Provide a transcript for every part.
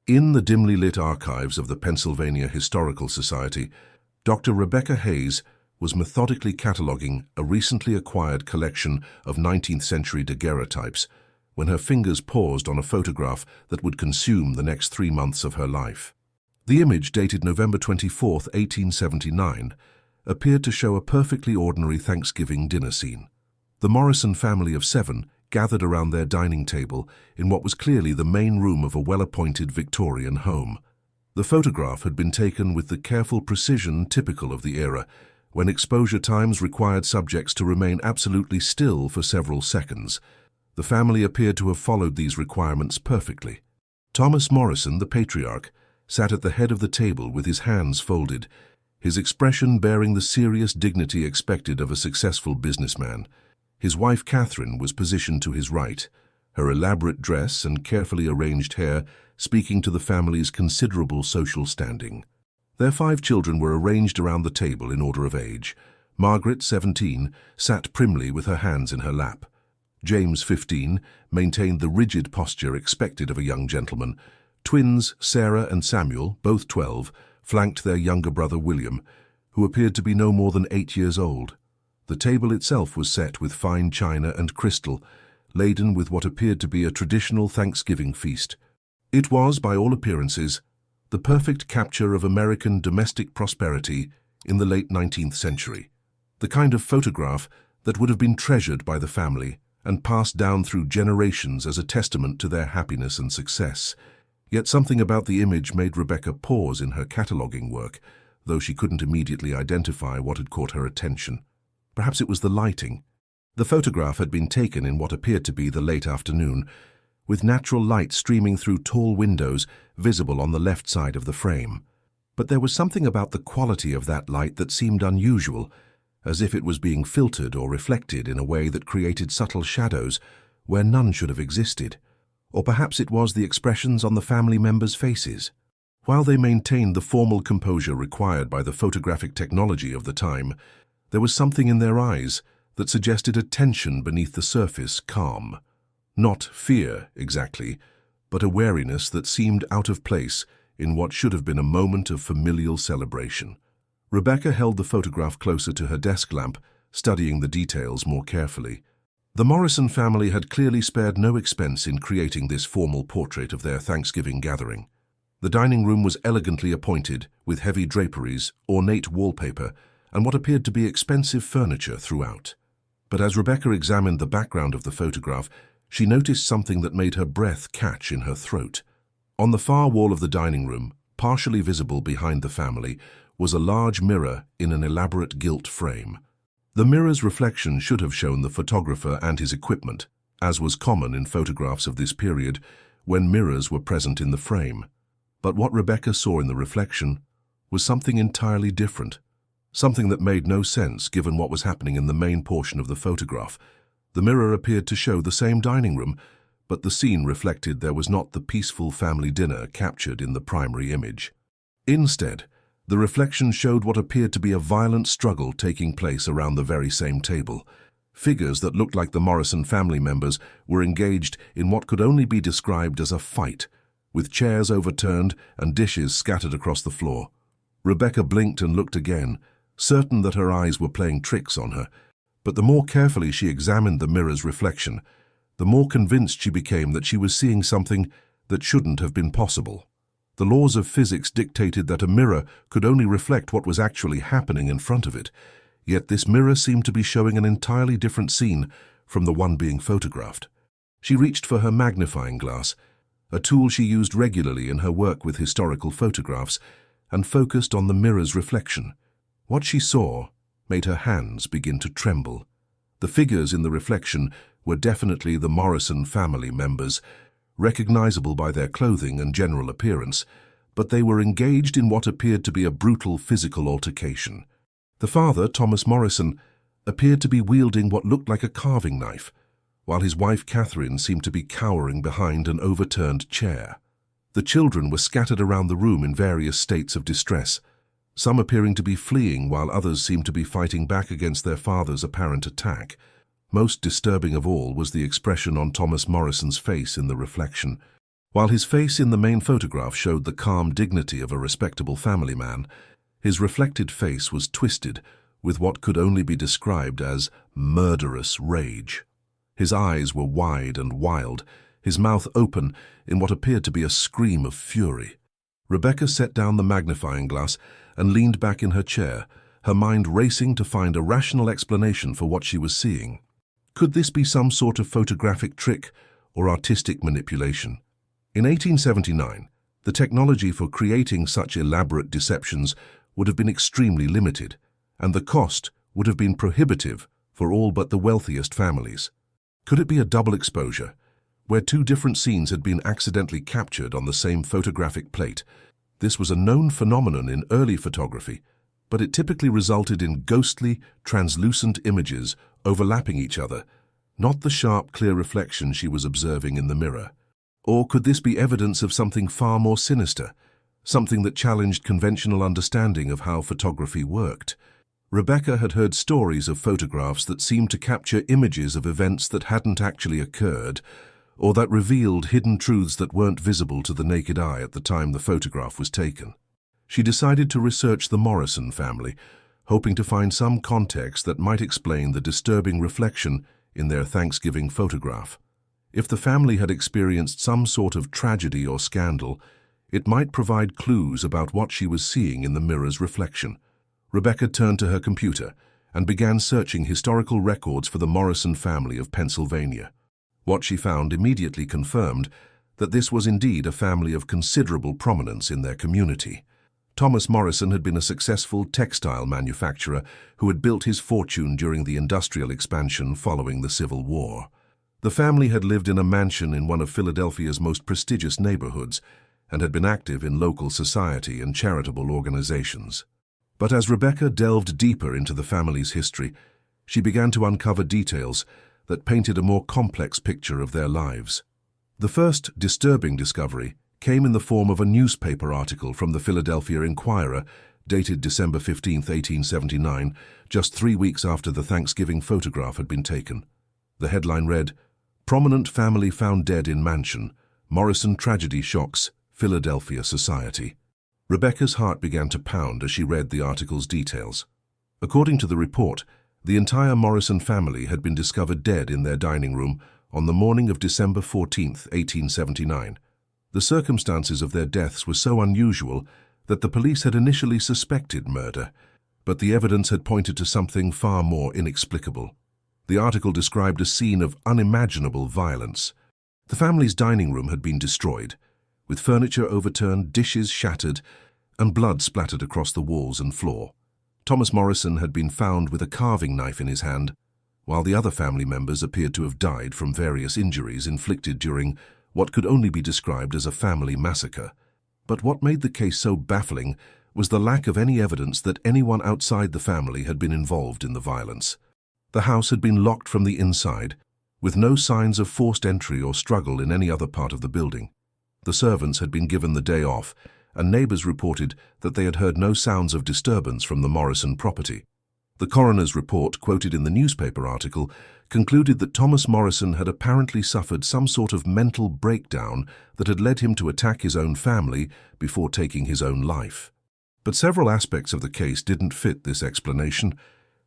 In the dimly lit archives of the Pennsylvania Historical Society, Dr. Rebecca Hayes was methodically cataloging a recently acquired collection of 19th-century daguerreotypes when her fingers paused on a photograph that would consume the next 3 months of her life. The image, dated November 24, 1879, appeared to show a perfectly ordinary Thanksgiving dinner scene. The Morrison family of 7 gathered around their dining table in what was clearly the main room of a well-appointed Victorian home. The photograph had been taken with the careful precision typical of the era, when exposure times required subjects to remain absolutely still for several seconds. The family appeared to have followed these requirements perfectly. Thomas Morrison, the patriarch, sat at the head of the table with his hands folded, his expression bearing the serious dignity expected of a successful businessman. His wife Catherine was positioned to his right, her elaborate dress and carefully arranged hair speaking to the family's considerable social standing. Their 5 children were arranged around the table in order of age. Margaret, 17, sat primly with her hands in her lap. James, 15, maintained the rigid posture expected of a young gentleman. Twins Sarah and Samuel, both 12, flanked their younger brother William, who appeared to be no more than 8 years old. The table itself was set with fine china and crystal, laden with what appeared to be a traditional Thanksgiving feast. It was, by all appearances, the perfect capture of American domestic prosperity in the late 19th century, the kind of photograph that would have been treasured by the family and passed down through generations as a testament to their happiness and success. Yet something about the image made Rebecca pause in her cataloging work, though she couldn't immediately identify what had caught her attention. Perhaps it was the lighting. The photograph had been taken in what appeared to be the late afternoon, with natural light streaming through tall windows visible on the left side of the frame. But there was something about the quality of that light that seemed unusual, as if it was being filtered or reflected in a way that created subtle shadows where none should have existed. Or perhaps it was the expressions on the family members' faces. While they maintained the formal composure required by the photographic technology of the time, there was something in their eyes that suggested a tension beneath the surface calm. Not fear, exactly, but a wariness that seemed out of place in what should have been a moment of familial celebration. Rebecca held the photograph closer to her desk lamp, studying the details more carefully. The Morrison family had clearly spared no expense in creating this formal portrait of their Thanksgiving gathering. The dining room was elegantly appointed, with heavy draperies, ornate wallpaper, and what appeared to be expensive furniture throughout. But as Rebecca examined the background of the photograph, she noticed something that made her breath catch in her throat. On the far wall of the dining room, partially visible behind the family, was a large mirror in an elaborate gilt frame. The mirror's reflection should have shown the photographer and his equipment, as was common in photographs of this period when mirrors were present in the frame. But what Rebecca saw in the reflection was something entirely different. Something that made no sense given what was happening in the main portion of the photograph. The mirror appeared to show the same dining room, but the scene reflected there was not the peaceful family dinner captured in the primary image. Instead, the reflection showed what appeared to be a violent struggle taking place around the very same table. Figures that looked like the Morrison family members were engaged in what could only be described as a fight, with chairs overturned and dishes scattered across the floor. Rebecca blinked and looked again, certain that her eyes were playing tricks on her. But the more carefully she examined the mirror's reflection, the more convinced she became that she was seeing something that shouldn't have been possible. The laws of physics dictated that a mirror could only reflect what was actually happening in front of it, yet this mirror seemed to be showing an entirely different scene from the one being photographed. She reached for her magnifying glass, a tool she used regularly in her work with historical photographs, and focused on the mirror's reflection. What she saw made her hands begin to tremble. The figures in the reflection were definitely the Morrison family members, recognizable by their clothing and general appearance, but they were engaged in what appeared to be a brutal physical altercation. The father, Thomas Morrison, appeared to be wielding what looked like a carving knife, while his wife Catherine seemed to be cowering behind an overturned chair. The children were scattered around the room in various states of distress, some appearing to be fleeing while others seemed to be fighting back against their father's apparent attack. Most disturbing of all was the expression on Thomas Morrison's face in the reflection. While his face in the main photograph showed the calm dignity of a respectable family man, his reflected face was twisted with what could only be described as murderous rage. His eyes were wide and wild, his mouth open in what appeared to be a scream of fury. Rebecca set down the magnifying glass and leaned back in her chair, her mind racing to find a rational explanation for what she was seeing. Could this be some sort of photographic trick or artistic manipulation? In 1879, the technology for creating such elaborate deceptions would have been extremely limited, and the cost would have been prohibitive for all but the wealthiest families. Could it be a double exposure, where two different scenes had been accidentally captured on the same photographic plate? This was a known phenomenon in early photography, but it typically resulted in ghostly, translucent images overlapping each other, not the sharp, clear reflection she was observing in the mirror. Or could this be evidence of something far more sinister, something that challenged conventional understanding of how photography worked? Rebecca had heard stories of photographs that seemed to capture images of events that hadn't actually occurred, or that revealed hidden truths that weren't visible to the naked eye at the time the photograph was taken. She decided to research the Morrison family, hoping to find some context that might explain the disturbing reflection in their Thanksgiving photograph. If the family had experienced some sort of tragedy or scandal, it might provide clues about what she was seeing in the mirror's reflection. Rebecca turned to her computer and began searching historical records for the Morrison family of Pennsylvania. What she found immediately confirmed that this was indeed a family of considerable prominence in their community. Thomas Morrison had been a successful textile manufacturer who had built his fortune during the industrial expansion following the Civil War. The family had lived in a mansion in one of Philadelphia's most prestigious neighborhoods and had been active in local society and charitable organizations. But as Rebecca delved deeper into the family's history, she began to uncover details that painted a more complex picture of their lives. The first disturbing discovery came in the form of a newspaper article from the Philadelphia Inquirer, dated December 15, 1879, just 3 weeks after the Thanksgiving photograph had been taken. The headline read, "Prominent family found dead in mansion. Morrison tragedy shocks Philadelphia society." Rebecca's heart began to pound as she read the article's details. According to the report, the entire Morrison family had been discovered dead in their dining room on the morning of December 14, 1879. The circumstances of their deaths were so unusual that the police had initially suspected murder, but the evidence had pointed to something far more inexplicable. The article described a scene of unimaginable violence. The family's dining room had been destroyed, with furniture overturned, dishes shattered, and blood splattered across the walls and floor. Thomas Morrison had been found with a carving knife in his hand, while the other family members appeared to have died from various injuries inflicted during what could only be described as a family massacre. But what made the case so baffling was the lack of any evidence that anyone outside the family had been involved in the violence. The house had been locked from the inside, with no signs of forced entry or struggle in any other part of the building. The servants had been given the day off, and neighbors reported that they had heard no sounds of disturbance from the Morrison property. The coroner's report, quoted in the newspaper article, concluded that Thomas Morrison had apparently suffered some sort of mental breakdown that had led him to attack his own family before taking his own life. But several aspects of the case didn't fit this explanation.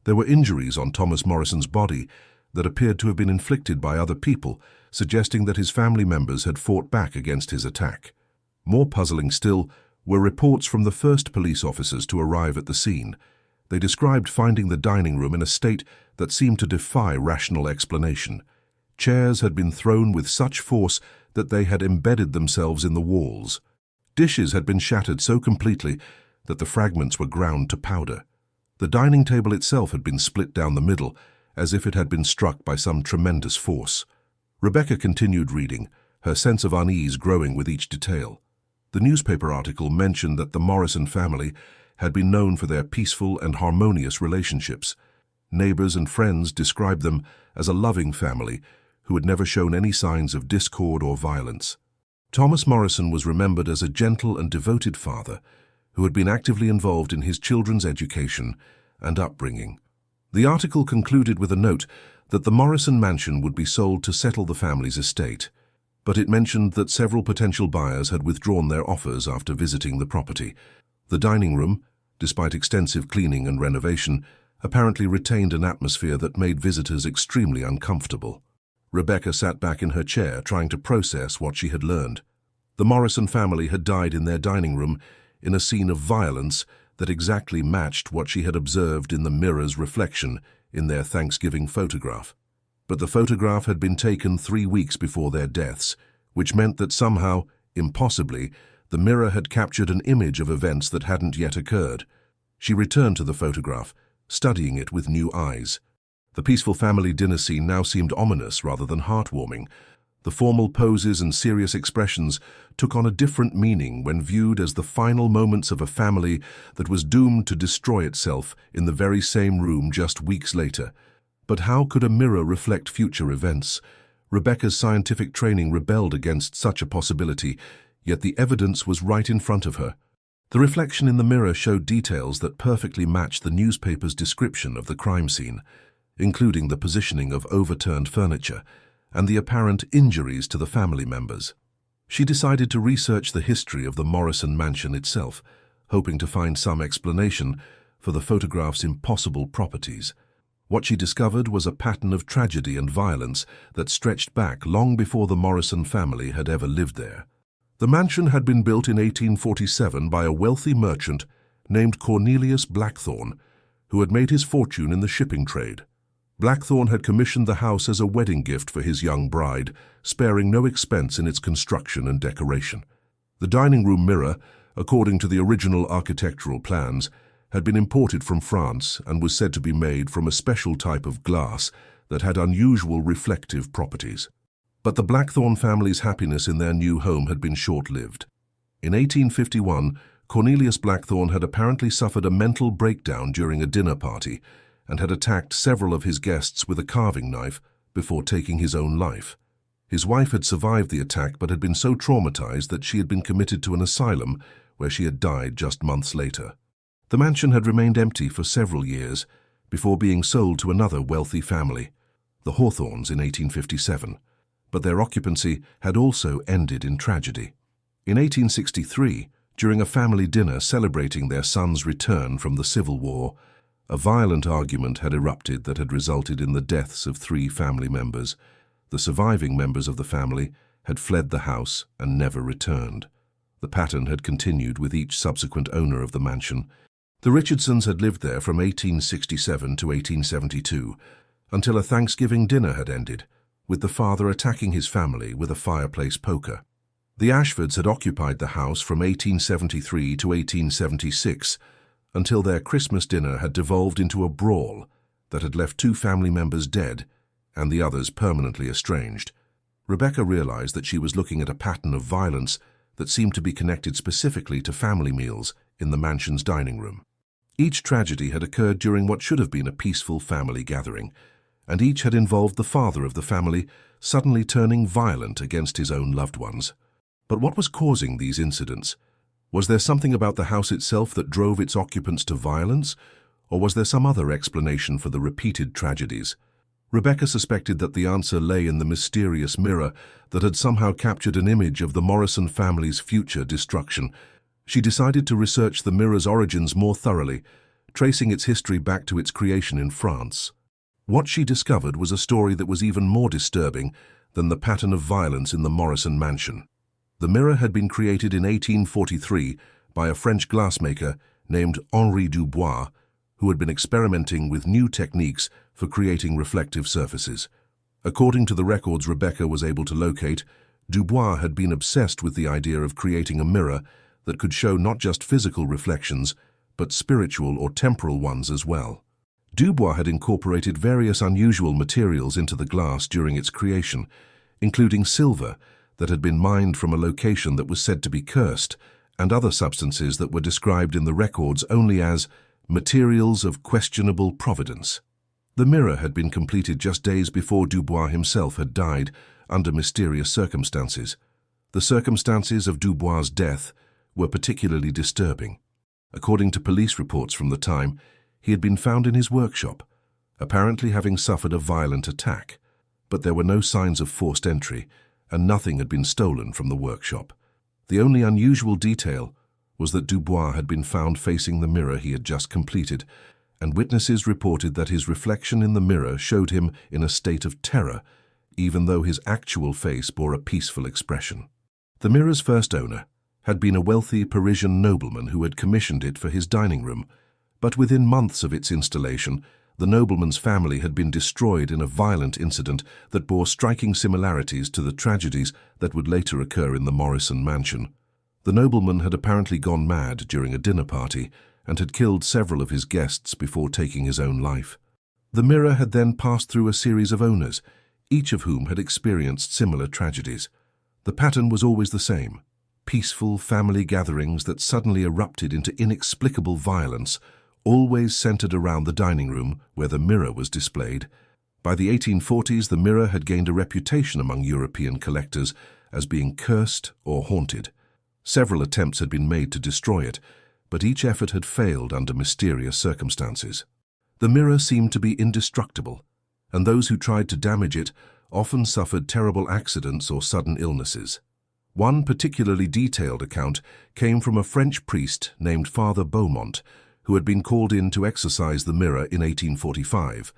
There were injuries on Thomas Morrison's body that appeared to have been inflicted by other people, suggesting that his family members had fought back against his attack. More puzzling still were reports from the first police officers to arrive at the scene. They described finding the dining room in a state that seemed to defy rational explanation. Chairs had been thrown with such force that they had embedded themselves in the walls. Dishes had been shattered so completely that the fragments were ground to powder. The dining table itself had been split down the middle, as if it had been struck by some tremendous force. Rebecca continued reading, her sense of unease growing with each detail. The newspaper article mentioned that the Morrison family had been known for their peaceful and harmonious relationships. Neighbors and friends described them as a loving family who had never shown any signs of discord or violence. Thomas Morrison was remembered as a gentle and devoted father who had been actively involved in his children's education and upbringing. The article concluded with a note that the Morrison mansion would be sold to settle the family's estate. but it mentioned that several potential buyers had withdrawn their offers after visiting the property. The dining room, despite extensive cleaning and renovation, apparently retained an atmosphere that made visitors extremely uncomfortable. Rebecca sat back in her chair, trying to process what she had learned. The Morrison family had died in their dining room in a scene of violence that exactly matched what she had observed in the mirror's reflection in their Thanksgiving photograph. But the photograph had been taken 3 weeks before their deaths, which meant that somehow, impossibly, the mirror had captured an image of events that hadn't yet occurred. She returned to the photograph, studying it with new eyes. The peaceful family dinner scene now seemed ominous rather than heartwarming. The formal poses and serious expressions took on a different meaning when viewed as the final moments of a family that was doomed to destroy itself in the very same room just weeks later. But how could a mirror reflect future events? Rebecca's scientific training rebelled against such a possibility, yet the evidence was right in front of her. The reflection in the mirror showed details that perfectly matched the newspaper's description of the crime scene, including the positioning of overturned furniture and the apparent injuries to the family members. She decided to research the history of the Morrison mansion itself, hoping to find some explanation for the photograph's impossible properties. What she discovered was a pattern of tragedy and violence that stretched back long before the Morrison family had ever lived there. The mansion had been built in 1847 by a wealthy merchant named Cornelius Blackthorne, who had made his fortune in the shipping trade. Blackthorne had commissioned the house as a wedding gift for his young bride, sparing no expense in its construction and decoration. The dining room mirror, according to the original architectural plans, had been imported from France and was said to be made from a special type of glass that had unusual reflective properties. But the Blackthorne family's happiness in their new home had been short-lived. In 1851, Cornelius Blackthorne had apparently suffered a mental breakdown during a dinner party and had attacked several of his guests with a carving knife before taking his own life. His wife had survived the attack but had been so traumatized that she had been committed to an asylum where she had died just months later. The mansion had remained empty for several years before being sold to another wealthy family, the Hawthorns, in 1857, but their occupancy had also ended in tragedy. In 1863, during a family dinner celebrating their son's return from the Civil War, a violent argument had erupted that had resulted in the deaths of 3 family members. The surviving members of the family had fled the house and never returned. The pattern had continued with each subsequent owner of the mansion. The Richardsons had lived there from 1867 to 1872, until a Thanksgiving dinner had ended, with the father attacking his family with a fireplace poker. The Ashfords had occupied the house from 1873 to 1876, until their Christmas dinner had devolved into a brawl that had left 2 family members dead and the others permanently estranged. Rebecca realized that she was looking at a pattern of violence that seemed to be connected specifically to family meals in the mansion's dining room. Each tragedy had occurred during what should have been a peaceful family gathering, and each had involved the father of the family suddenly turning violent against his own loved ones. But what was causing these incidents? Was there something about the house itself that drove its occupants to violence, or was there some other explanation for the repeated tragedies? Rebecca suspected that the answer lay in the mysterious mirror that had somehow captured an image of the Morrison family's future destruction. She decided to research the mirror's origins more thoroughly, tracing its history back to its creation in France. What she discovered was a story that was even more disturbing than the pattern of violence in the Morrison mansion. The mirror had been created in 1843 by a French glassmaker named Henri Dubois, who had been experimenting with new techniques for creating reflective surfaces. According to the records Rebecca was able to locate, Dubois had been obsessed with the idea of creating a mirror that could show not just physical reflections, but spiritual or temporal ones as well. Dubois had incorporated various unusual materials into the glass during its creation, including silver that had been mined from a location that was said to be cursed, and other substances that were described in the records only as materials of questionable providence. The mirror had been completed just days before Dubois himself had died under mysterious circumstances. The circumstances of Dubois' death were particularly disturbing. According to police reports from the time, he had been found in his workshop, apparently having suffered a violent attack, but there were no signs of forced entry, and nothing had been stolen from the workshop. The only unusual detail was that Dubois had been found facing the mirror he had just completed, and witnesses reported that his reflection in the mirror showed him in a state of terror, even though his actual face bore a peaceful expression. The mirror's first owner had been a wealthy Parisian nobleman who had commissioned it for his dining room, but within months of its installation, the nobleman's family had been destroyed in a violent incident that bore striking similarities to the tragedies that would later occur in the Morrison mansion. The nobleman had apparently gone mad during a dinner party and had killed several of his guests before taking his own life. The mirror had then passed through a series of owners, each of whom had experienced similar tragedies. The pattern was always the same: peaceful family gatherings that suddenly erupted into inexplicable violence, always centered around the dining room where the mirror was displayed. By the 1840s, the mirror had gained a reputation among European collectors as being cursed or haunted. Several attempts had been made to destroy it, but each effort had failed under mysterious circumstances. The mirror seemed to be indestructible, and those who tried to damage it often suffered terrible accidents or sudden illnesses. One particularly detailed account came from a French priest named Father Beaumont, who had been called in to exorcise the mirror in 1845.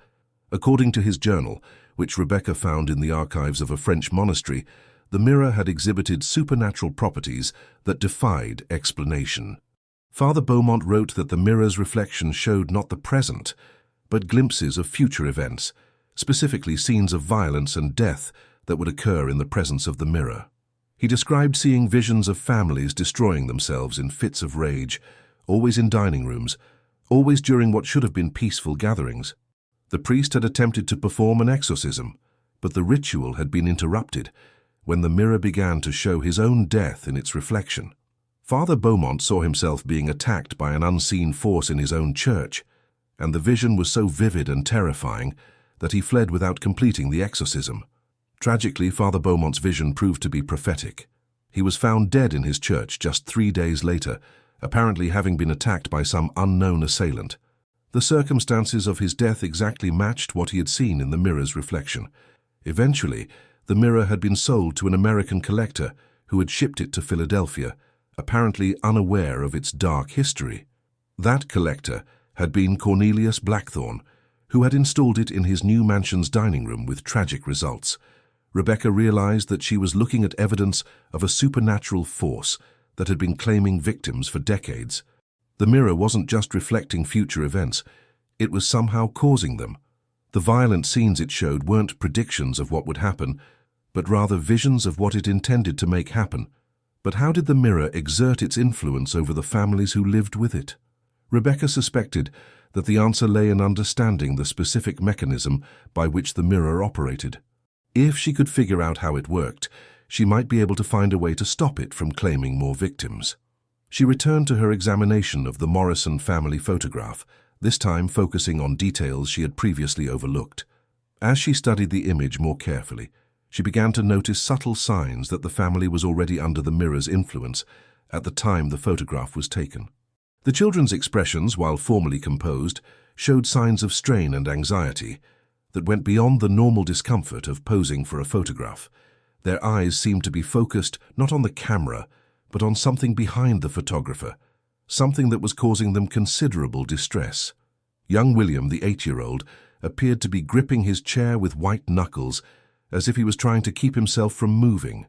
According to his journal, which Rebecca found in the archives of a French monastery, the mirror had exhibited supernatural properties that defied explanation. Father Beaumont wrote that the mirror's reflection showed not the present, but glimpses of future events, specifically scenes of violence and death that would occur in the presence of the mirror. He described seeing visions of families destroying themselves in fits of rage, always in dining rooms, always during what should have been peaceful gatherings. The priest had attempted to perform an exorcism, but the ritual had been interrupted when the mirror began to show his own death in its reflection. Father Beaumont saw himself being attacked by an unseen force in his own church, and the vision was so vivid and terrifying that he fled without completing the exorcism. Tragically, Father Beaumont's vision proved to be prophetic. He was found dead in his church just 3 days later, apparently having been attacked by some unknown assailant. The circumstances of his death exactly matched what he had seen in the mirror's reflection. Eventually, the mirror had been sold to an American collector who had shipped it to Philadelphia, apparently unaware of its dark history. That collector had been Cornelius Blackthorne, who had installed it in his new mansion's dining room with tragic results. Rebecca realized that she was looking at evidence of a supernatural force that had been claiming victims for decades. The mirror wasn't just reflecting future events, it was somehow causing them. The violent scenes it showed weren't predictions of what would happen, but rather visions of what it intended to make happen. But how did the mirror exert its influence over the families who lived with it? Rebecca suspected that the answer lay in understanding the specific mechanism by which the mirror operated. If she could figure out how it worked, she might be able to find a way to stop it from claiming more victims. She returned to her examination of the Morrison family photograph, this time focusing on details she had previously overlooked. As she studied the image more carefully, she began to notice subtle signs that the family was already under the mirror's influence at the time the photograph was taken. The children's expressions, while formally composed, showed signs of strain and anxiety that went beyond the normal discomfort of posing for a photograph. Their eyes seemed to be focused not on the camera, but on something behind the photographer, something that was causing them considerable distress. Young William, the 8-year-old, appeared to be gripping his chair with white knuckles, as if he was trying to keep himself from moving.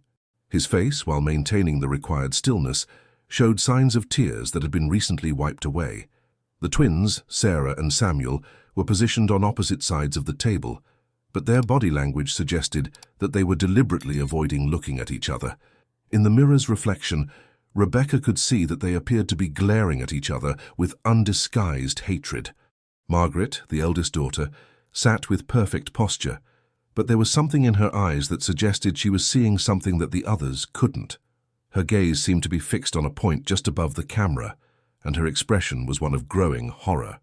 His face, while maintaining the required stillness, showed signs of tears that had been recently wiped away. The twins, Sarah and Samuel, were positioned on opposite sides of the table, but their body language suggested that they were deliberately avoiding looking at each other. In the mirror's reflection, Rebecca could see that they appeared to be glaring at each other with undisguised hatred. Margaret, the eldest daughter, sat with perfect posture, but there was something in her eyes that suggested she was seeing something that the others couldn't. Her gaze seemed to be fixed on a point just above the camera, and her expression was one of growing horror.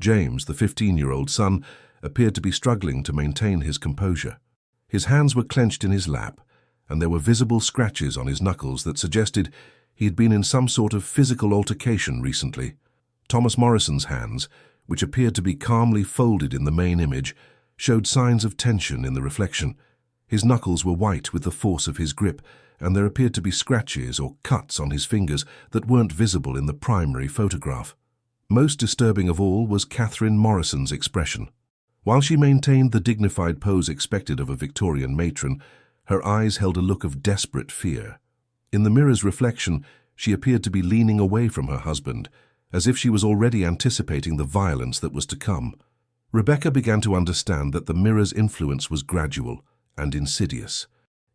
James, the 15-year-old son, appeared to be struggling to maintain his composure. His hands were clenched in his lap, and there were visible scratches on his knuckles that suggested he had been in some sort of physical altercation recently. Thomas Morrison's hands, which appeared to be calmly folded in the main image, showed signs of tension in the reflection. His knuckles were white with the force of his grip, and there appeared to be scratches or cuts on his fingers that weren't visible in the primary photograph. Most disturbing of all was Catherine Morrison's expression. While she maintained the dignified pose expected of a Victorian matron, her eyes held a look of desperate fear. In the mirror's reflection, she appeared to be leaning away from her husband, as if she was already anticipating the violence that was to come. Rebecca began to understand that the mirror's influence was gradual and insidious.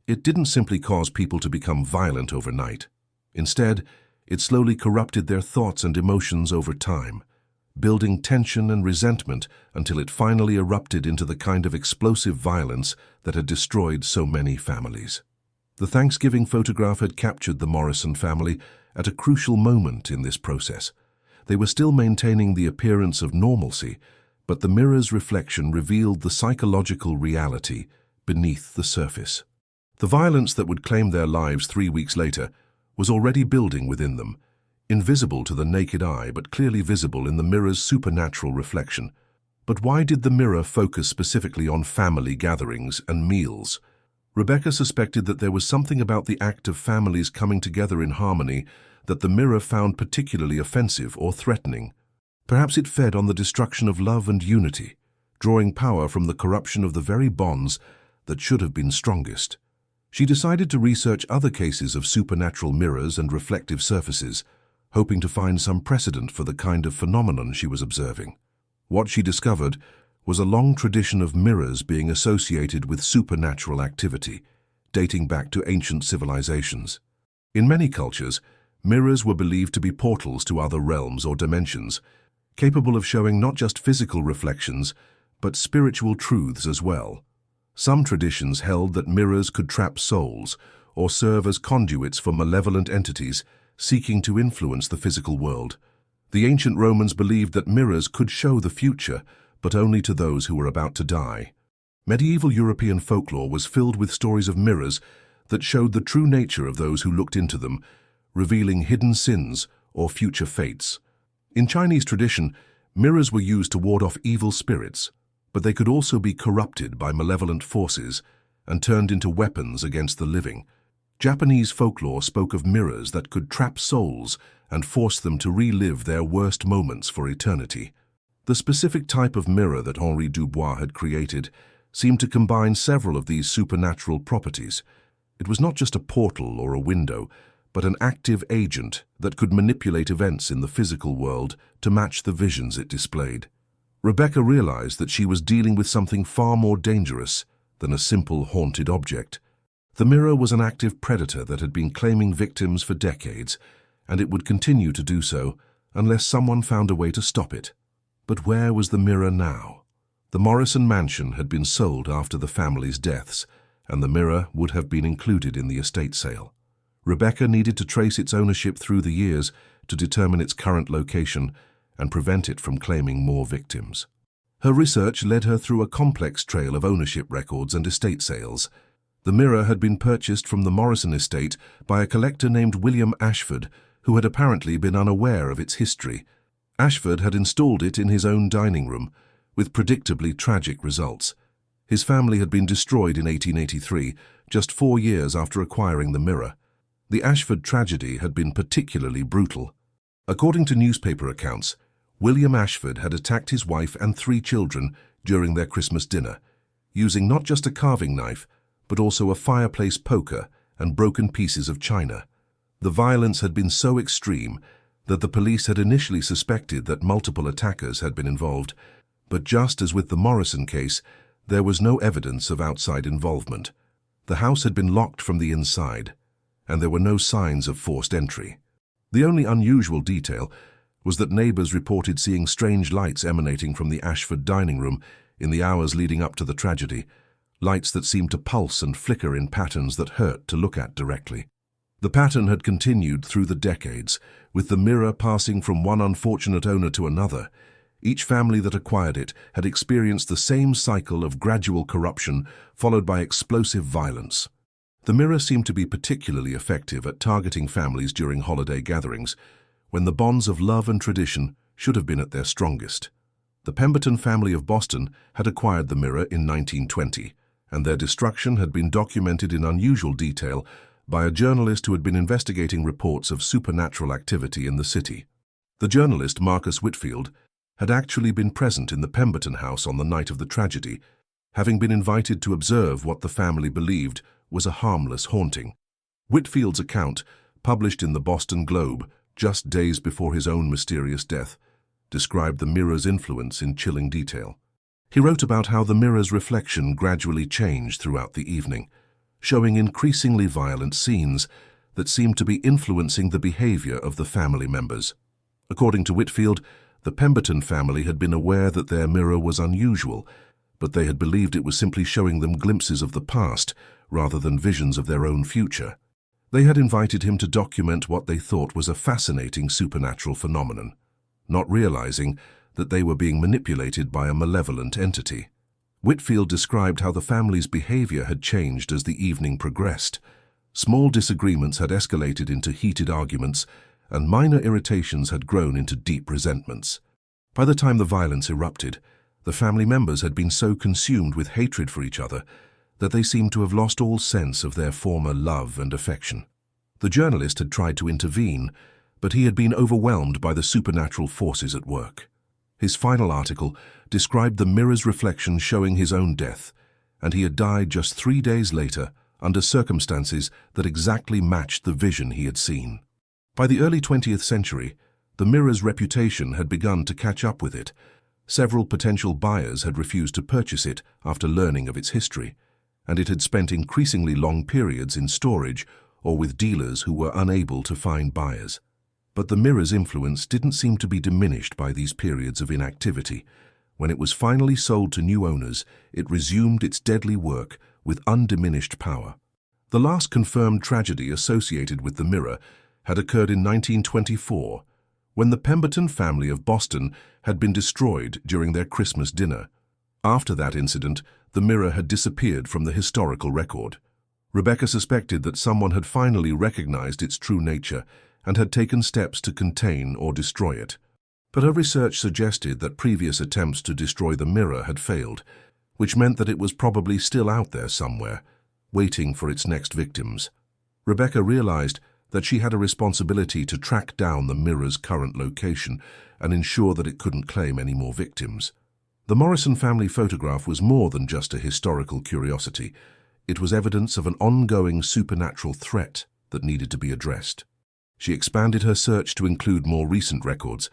It didn't simply cause people to become violent overnight. Instead, it slowly corrupted their thoughts and emotions over time, building tension and resentment until it finally erupted into the kind of explosive violence that had destroyed so many families. The Thanksgiving photograph had captured the Morrison family at a crucial moment in this process. They were still maintaining the appearance of normalcy, but the mirror's reflection revealed the psychological reality beneath the surface. The violence that would claim their lives 3 weeks later was already building within them, invisible to the naked eye but clearly visible in the mirror's supernatural reflection. But why did the mirror focus specifically on family gatherings and meals? Rebecca suspected that there was something about the act of families coming together in harmony that the mirror found particularly offensive or threatening. Perhaps it fed on the destruction of love and unity, drawing power from the corruption of the very bonds that should have been strongest. She decided to research other cases of supernatural mirrors and reflective surfaces, hoping to find some precedent for the kind of phenomenon she was observing. What she discovered was a long tradition of mirrors being associated with supernatural activity, dating back to ancient civilizations. In many cultures, mirrors were believed to be portals to other realms or dimensions, capable of showing not just physical reflections, but spiritual truths as well. Some traditions held that mirrors could trap souls or serve as conduits for malevolent entities seeking to influence the physical world. The ancient Romans believed that mirrors could show the future, but only to those who were about to die. Medieval European folklore was filled with stories of mirrors that showed the true nature of those who looked into them, revealing hidden sins or future fates. In Chinese tradition, mirrors were used to ward off evil spirits, but they could also be corrupted by malevolent forces and turned into weapons against the living. Japanese folklore spoke of mirrors that could trap souls and force them to relive their worst moments for eternity. The specific type of mirror that Henri Dubois had created seemed to combine several of these supernatural properties. It was not just a portal or a window, but an active agent that could manipulate events in the physical world to match the visions it displayed. Rebecca realized that she was dealing with something far more dangerous than a simple haunted object. The mirror was an active predator that had been claiming victims for decades, and it would continue to do so unless someone found a way to stop it. But where was the mirror now? The Morrison mansion had been sold after the family's deaths, and the mirror would have been included in the estate sale. Rebecca needed to trace its ownership through the years to determine its current location and prevent it from claiming more victims. Her research led her through a complex trail of ownership records and estate sales. The mirror had been purchased from the Morrison estate by a collector named William Ashford, who had apparently been unaware of its history. Ashford had installed it in his own dining room, with predictably tragic results. His family had been destroyed in 1883, just 4 years after acquiring the mirror. The Ashford tragedy had been particularly brutal. According to newspaper accounts, William Ashford had attacked his wife and 3 children during their Christmas dinner, using not just a carving knife, but also a fireplace poker and broken pieces of china. The violence had been so extreme that the police had initially suspected that multiple attackers had been involved, but just as with the Morrison case, there was no evidence of outside involvement. The house had been locked from the inside, and there were no signs of forced entry. The only unusual detail was that neighbors reported seeing strange lights emanating from the Ashford dining room in the hours leading up to the tragedy, lights that seemed to pulse and flicker in patterns that hurt to look at directly. The pattern had continued through the decades, with the mirror passing from one unfortunate owner to another. Each family that acquired it had experienced the same cycle of gradual corruption followed by explosive violence. The mirror seemed to be particularly effective at targeting families during holiday gatherings, when the bonds of love and tradition should have been at their strongest. The Pemberton family of Boston had acquired the mirror in 1920, and their destruction had been documented in unusual detail by a journalist who had been investigating reports of supernatural activity in the city. The journalist, Marcus Whitfield, had actually been present in the Pemberton house on the night of the tragedy, having been invited to observe what the family believed was a harmless haunting. Whitfield's account, published in the Boston Globe just days before his own mysterious death, described the mirror's influence in chilling detail. He wrote about how the mirror's reflection gradually changed throughout the evening, showing increasingly violent scenes that seemed to be influencing the behavior of the family members. According to Whitfield, the Pemberton family had been aware that their mirror was unusual, but they had believed it was simply showing them glimpses of the past rather than visions of their own future. They had invited him to document what they thought was a fascinating supernatural phenomenon, not realizing that they were being manipulated by a malevolent entity. Whitfield described how the family's behavior had changed as the evening progressed. Small disagreements had escalated into heated arguments, and minor irritations had grown into deep resentments. By the time the violence erupted, the family members had been so consumed with hatred for each other that they seemed to have lost all sense of their former love and affection. The journalist had tried to intervene, but he had been overwhelmed by the supernatural forces at work. His final article described the mirror's reflection showing his own death, and he had died just 3 days later under circumstances that exactly matched the vision he had seen. By the early 20th century, the mirror's reputation had begun to catch up with it. Several potential buyers had refused to purchase it after learning of its history, and it had spent increasingly long periods in storage or with dealers who were unable to find buyers. But the mirror's influence didn't seem to be diminished by these periods of inactivity. When it was finally sold to new owners, it resumed its deadly work with undiminished power. The last confirmed tragedy associated with the mirror had occurred in 1924, when the Pemberton family of Boston had been destroyed during their Christmas dinner. After that incident, the mirror had disappeared from the historical record. Rebecca suspected that someone had finally recognized its true nature and had taken steps to contain or destroy it. But her research suggested that previous attempts to destroy the mirror had failed, which meant that it was probably still out there somewhere, waiting for its next victims. Rebecca realized that she had a responsibility to track down the mirror's current location and ensure that it couldn't claim any more victims. The Morrison family photograph was more than just a historical curiosity. It was evidence of an ongoing supernatural threat that needed to be addressed. She expanded her search to include more recent records,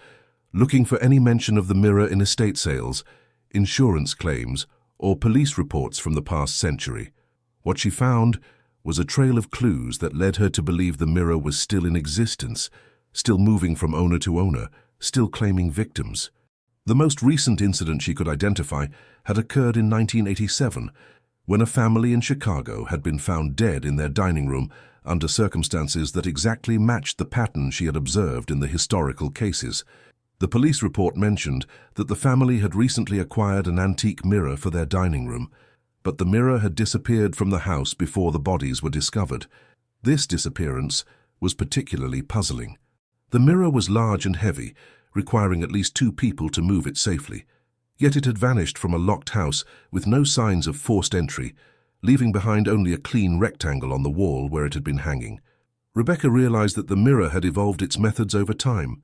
looking for any mention of the mirror in estate sales, insurance claims, or police reports from the past century. What she found was a trail of clues that led her to believe the mirror was still in existence, still moving from owner to owner, still claiming victims. The most recent incident she could identify had occurred in 1987, when a family in Chicago had been found dead in their dining room under circumstances that exactly matched the pattern she had observed in the historical cases. The police report mentioned that the family had recently acquired an antique mirror for their dining room, but the mirror had disappeared from the house before the bodies were discovered. This disappearance was particularly puzzling. The mirror was large and heavy, requiring at least 2 people to move it safely, yet it had vanished from a locked house with no signs of forced entry, leaving behind only a clean rectangle on the wall where it had been hanging. Rebecca realized that the mirror had evolved its methods over time.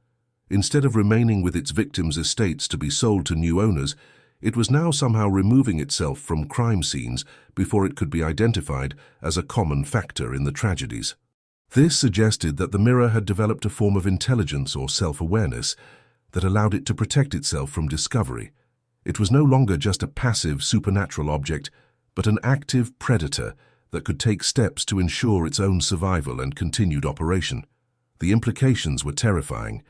Instead of remaining with its victims' estates to be sold to new owners, it was now somehow removing itself from crime scenes before it could be identified as a common factor in the tragedies. This suggested that the mirror had developed a form of intelligence or self-awareness that allowed it to protect itself from discovery. It was no longer just a passive supernatural object, but an active predator that could take steps to ensure its own survival and continued operation. The implications were terrifying.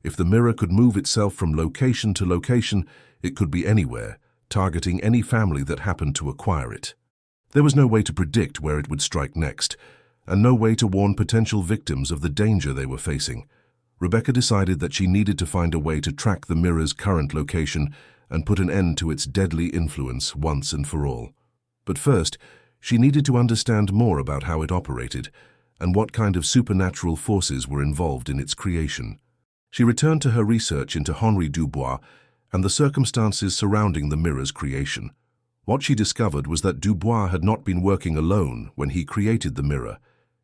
If the mirror could move itself from location to location, it could be anywhere, targeting any family that happened to acquire it. There was no way to predict where it would strike next, and no way to warn potential victims of the danger they were facing. Rebecca decided that she needed to find a way to track the mirror's current location and put an end to its deadly influence once and for all. But first, she needed to understand more about how it operated and what kind of supernatural forces were involved in its creation. She returned to her research into Henri Dubois and the circumstances surrounding the mirror's creation. What she discovered was that Dubois had not been working alone when he created the mirror.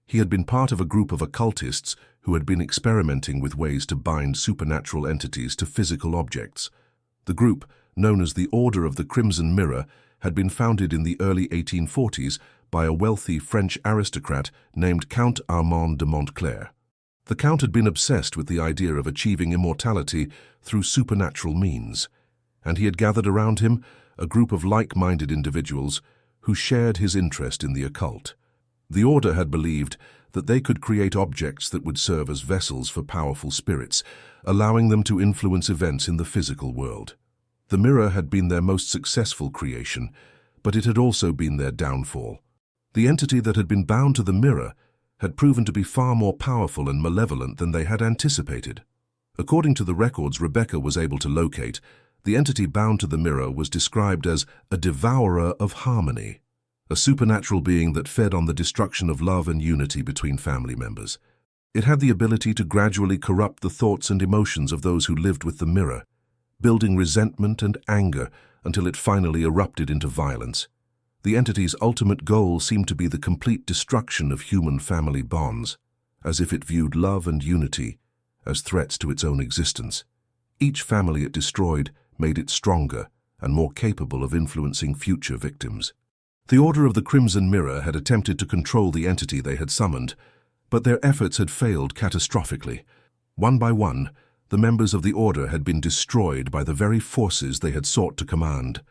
He had been part of a group of occultists who had been experimenting with ways to bind supernatural entities to physical objects. The group, known as the Order of the Crimson Mirror, had been founded in the early 1840s by a wealthy French aristocrat named Count Armand de Montclair. The Count had been obsessed with the idea of achieving immortality through supernatural means, and he had gathered around him a group of like-minded individuals who shared his interest in the occult. The Order had believed that they could create objects that would serve as vessels for powerful spirits, allowing them to influence events in the physical world. The mirror had been their most successful creation, but it had also been their downfall. The entity that had been bound to the mirror had proven to be far more powerful and malevolent than they had anticipated. According to the records Rebecca was able to locate, the entity bound to the mirror was described as a devourer of harmony, a supernatural being that fed on the destruction of love and unity between family members. It had the ability to gradually corrupt the thoughts and emotions of those who lived with the mirror, building resentment and anger until it finally erupted into violence. The entity's ultimate goal seemed to be the complete destruction of human family bonds, as if it viewed love and unity as threats to its own existence. Each family it destroyed made it stronger and more capable of influencing future victims. The Order of the Crimson Mirror had attempted to control the entity they had summoned, but their efforts had failed catastrophically. One by one, the members of the Order had been destroyed by the very forces they had sought to command.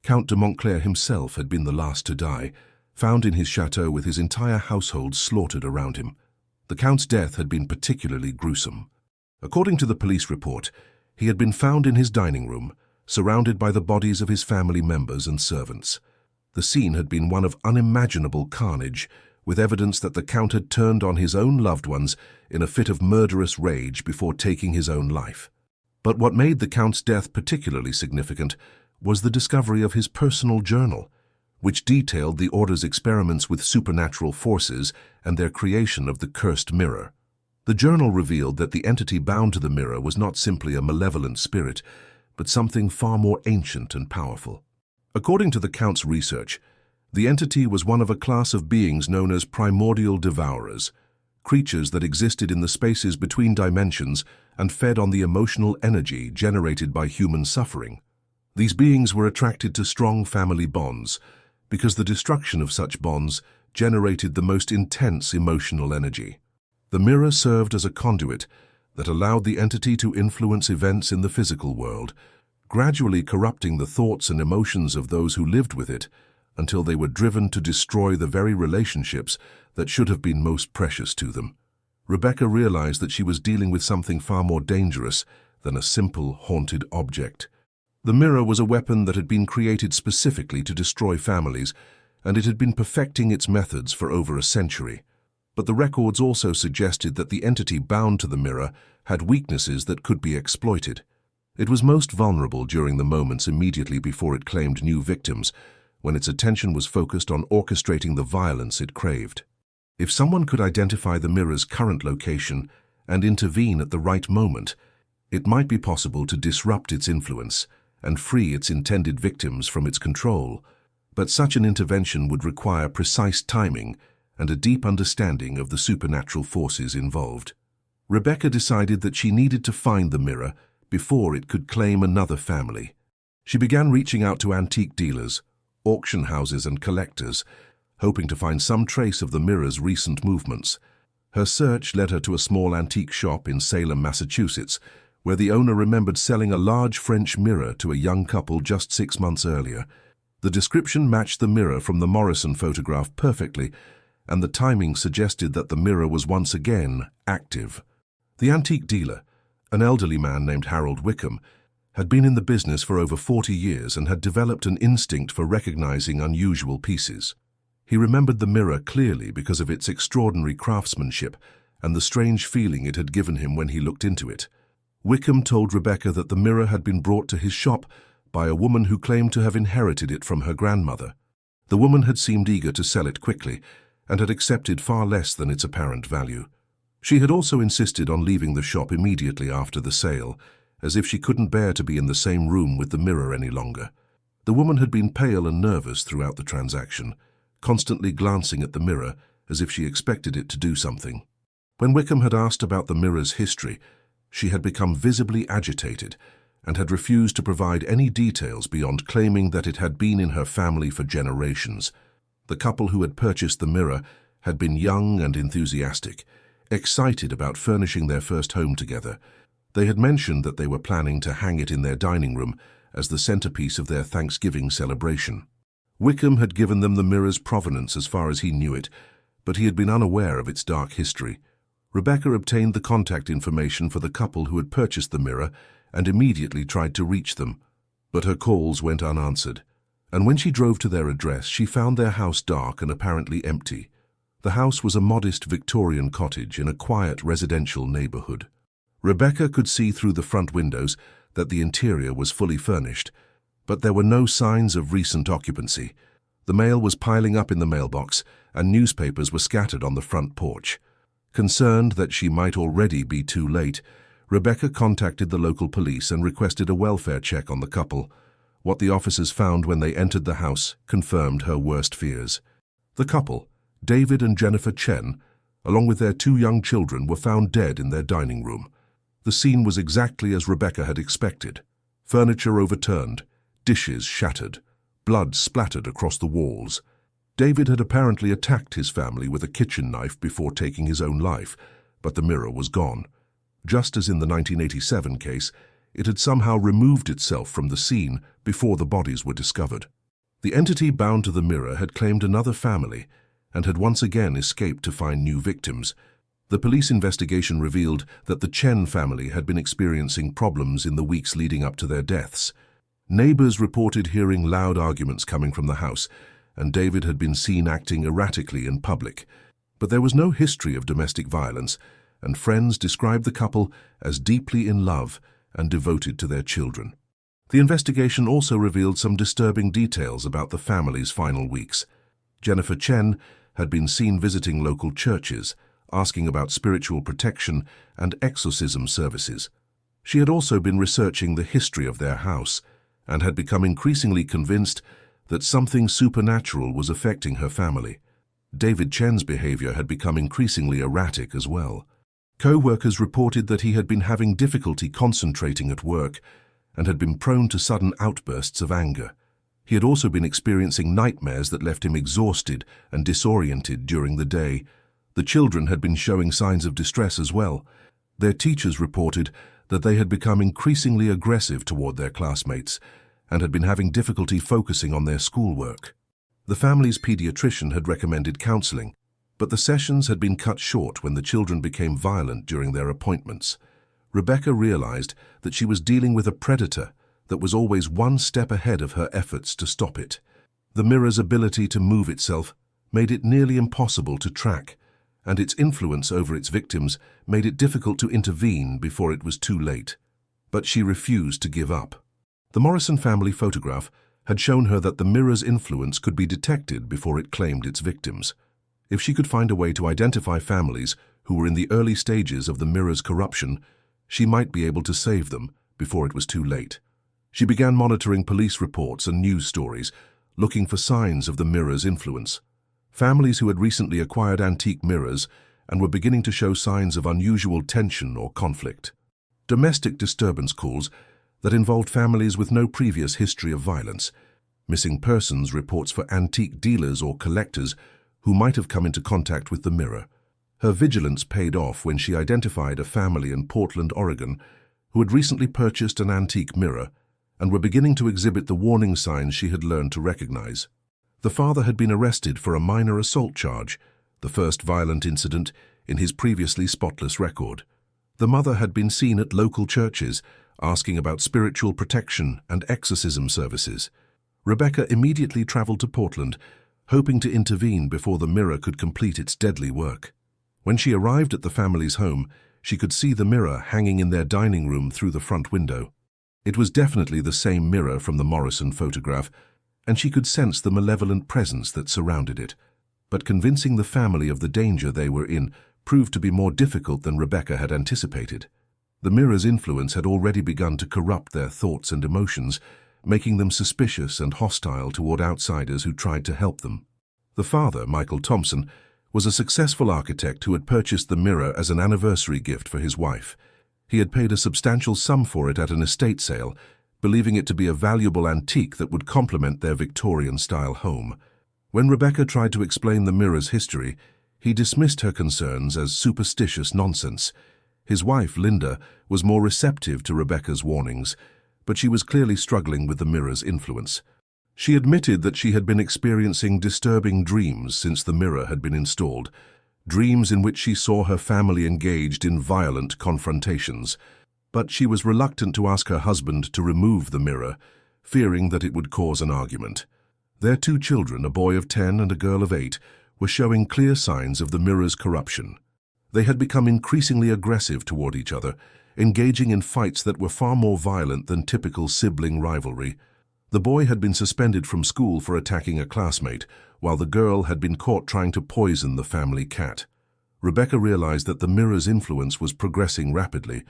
Count de Montclair himself had been the last to die, found in his chateau with his entire household slaughtered around him. The Count's death had been particularly gruesome. According to the police report, he had been found in his dining room, surrounded by the bodies of his family members and servants. The scene had been one of unimaginable carnage, with evidence that the Count had turned on his own loved ones in a fit of murderous rage before taking his own life. But what made the Count's death particularly significant was the discovery of his personal journal, which detailed the Order's experiments with supernatural forces and their creation of the cursed mirror. The journal revealed that the entity bound to the mirror was not simply a malevolent spirit, but something far more ancient and powerful. According to the Count's research, the entity was one of a class of beings known as primordial devourers, creatures that existed in the spaces between dimensions and fed on the emotional energy generated by human suffering. These beings were attracted to strong family bonds because the destruction of such bonds generated the most intense emotional energy. The mirror served as a conduit that allowed the entity to influence events in the physical world, gradually corrupting the thoughts and emotions of those who lived with it until they were driven to destroy the very relationships that should have been most precious to them. Rebecca realized that she was dealing with something far more dangerous than a simple haunted object. The mirror was a weapon that had been created specifically to destroy families, and it had been perfecting its methods for over a century. But the records also suggested that the entity bound to the mirror had weaknesses that could be exploited. It was most vulnerable during the moments immediately before it claimed new victims, when its attention was focused on orchestrating the violence it craved. If someone could identify the mirror's current location and intervene at the right moment, it might be possible to disrupt its influence and free its intended victims from its control. But such an intervention would require precise timing and a deep understanding of the supernatural forces involved. Rebecca decided that she needed to find the mirror before it could claim another family. She began reaching out to antique dealers, auction houses and collectors, hoping to find some trace of the mirror's recent movements. Her search led her to a small antique shop in Salem, Massachusetts, where the owner remembered selling a large French mirror to a young couple just 6 months earlier. The description matched the mirror from the Morrison photograph perfectly, and the timing suggested that the mirror was once again active. The antique dealer, an elderly man named Harold Wickham, had been in the business for over 40 years and had developed an instinct for recognizing unusual pieces. He remembered the mirror clearly because of its extraordinary craftsmanship and the strange feeling it had given him when he looked into it. Wickham told Rebecca that the mirror had been brought to his shop by a woman who claimed to have inherited it from her grandmother. The woman had seemed eager to sell it quickly and had accepted far less than its apparent value. She had also insisted on leaving the shop immediately after the sale, as if she couldn't bear to be in the same room with the mirror any longer. The woman had been pale and nervous throughout the transaction, constantly glancing at the mirror as if she expected it to do something. When Wickham had asked about the mirror's history, she had become visibly agitated and had refused to provide any details beyond claiming that it had been in her family for generations. The couple who had purchased the mirror had been young and enthusiastic, excited about furnishing their first home together. They had mentioned that they were planning to hang it in their dining room as the centerpiece of their Thanksgiving celebration. Wickham had given them the mirror's provenance as far as he knew it, but he had been unaware of its dark history. Rebecca obtained the contact information for the couple who had purchased the mirror and immediately tried to reach them, but her calls went unanswered. And when she drove to their address, she found their house dark and apparently empty. The house was a modest Victorian cottage in a quiet residential neighborhood. Rebecca could see through the front windows that the interior was fully furnished, but there were no signs of recent occupancy. The mail was piling up in the mailbox, and newspapers were scattered on the front porch. Concerned that she might already be too late, Rebecca contacted the local police and requested a welfare check on the couple. What the officers found when they entered the house confirmed her worst fears. The couple, David and Jennifer Chen, along with their 2 young children, were found dead in their dining room. The scene was exactly as Rebecca had expected. Furniture overturned, dishes shattered, blood splattered across the walls. David had apparently attacked his family with a kitchen knife before taking his own life, but the mirror was gone. Just as in the 1987 case, it had somehow removed itself from the scene before the bodies were discovered. The entity bound to the mirror had claimed another family and had once again escaped to find new victims. The police investigation revealed that the Chen family had been experiencing problems in the weeks leading up to their deaths. Neighbors reported hearing loud arguments coming from the house, and David had been seen acting erratically in public. But there was no history of domestic violence, and friends described the couple as deeply in love and devoted to their children. The investigation also revealed some disturbing details about the family's final weeks. Jennifer Chen had been seen visiting local churches, asking about spiritual protection and exorcism services. She had also been researching the history of their house and had become increasingly convinced that something supernatural was affecting her family. David Chen's behavior had become increasingly erratic as well. Co-workers reported that he had been having difficulty concentrating at work and had been prone to sudden outbursts of anger. He had also been experiencing nightmares that left him exhausted and disoriented during the day. The children had been showing signs of distress as well. Their teachers reported that they had become increasingly aggressive toward their classmates and had been having difficulty focusing on their schoolwork. The family's pediatrician had recommended counseling, but the sessions had been cut short when the children became violent during their appointments. Rebecca realized that she was dealing with a predator that was always one step ahead of her efforts to stop it. The mirror's ability to move itself made it nearly impossible to track, and its influence over its victims made it difficult to intervene before it was too late. But she refused to give up. The Morrison family photograph had shown her that the mirror's influence could be detected before it claimed its victims. If she could find a way to identify families who were in the early stages of the mirror's corruption, she might be able to save them before it was too late. She began monitoring police reports and news stories, looking for signs of the mirror's influence. Families who had recently acquired antique mirrors and were beginning to show signs of unusual tension or conflict. Domestic disturbance calls that involved families with no previous history of violence. Missing persons reports for antique dealers or collectors who might have come into contact with the mirror. Her vigilance paid off when she identified a family in Portland, Oregon, who had recently purchased an antique mirror and were beginning to exhibit the warning signs she had learned to recognize. The father had been arrested for a minor assault charge, the first violent incident in his previously spotless record. The mother had been seen at local churches, asking about spiritual protection and exorcism services. Rebecca immediately traveled to Portland, hoping to intervene before the mirror could complete its deadly work. When she arrived at the family's home, she could see the mirror hanging in their dining room through the front window. It was definitely the same mirror from the Morrison photograph, and she could sense the malevolent presence that surrounded it. But convincing the family of the danger they were in proved to be more difficult than Rebecca had anticipated. The mirror's influence had already begun to corrupt their thoughts and emotions, making them suspicious and hostile toward outsiders who tried to help them. The father, Michael Thompson, was a successful architect who had purchased the mirror as an anniversary gift for his wife. He had paid a substantial sum for it at an estate sale, believing it to be a valuable antique that would complement their Victorian-style home. When Rebecca tried to explain the mirror's history, he dismissed her concerns as superstitious nonsense. His wife, Linda, was more receptive to Rebecca's warnings, but she was clearly struggling with the mirror's influence. She admitted that she had been experiencing disturbing dreams since the mirror had been installed, dreams in which she saw her family engaged in violent confrontations. But she was reluctant to ask her husband to remove the mirror, fearing that it would cause an argument. Their 2 children, a boy of 10 and a girl of 8, were showing clear signs of the mirror's corruption. They had become increasingly aggressive toward each other, engaging in fights that were far more violent than typical sibling rivalry. The boy had been suspended from school for attacking a classmate, while the girl had been caught trying to poison the family cat. Rebecca realized that the mirror's influence was progressing rapidly,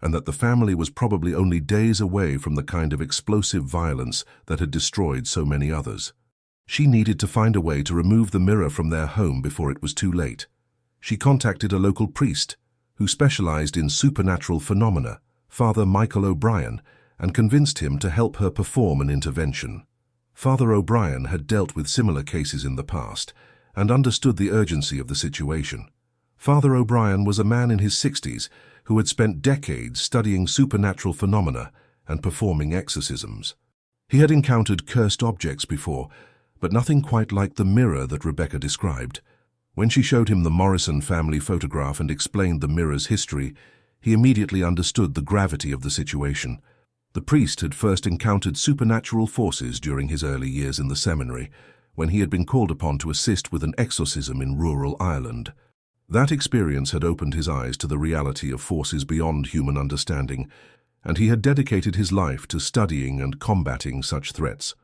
and that the family was probably only days away from the kind of explosive violence that had destroyed so many others. She needed to find a way to remove the mirror from their home before it was too late. She contacted a local priest, who specialized in supernatural phenomena, Father Michael O'Brien, and convinced him to help her perform an intervention. Father O'Brien had dealt with similar cases in the past and understood the urgency of the situation. Father O'Brien was a man in his 60s who had spent decades studying supernatural phenomena and performing exorcisms. He had encountered cursed objects before, but nothing quite like the mirror that Rebecca described. When she showed him the Morrison family photograph and explained the mirror's history, he immediately understood the gravity of the situation. The priest had first encountered supernatural forces during his early years in the seminary, when he had been called upon to assist with an exorcism in rural Ireland. That experience had opened his eyes to the reality of forces beyond human understanding, and he had dedicated his life to studying and combating such threats.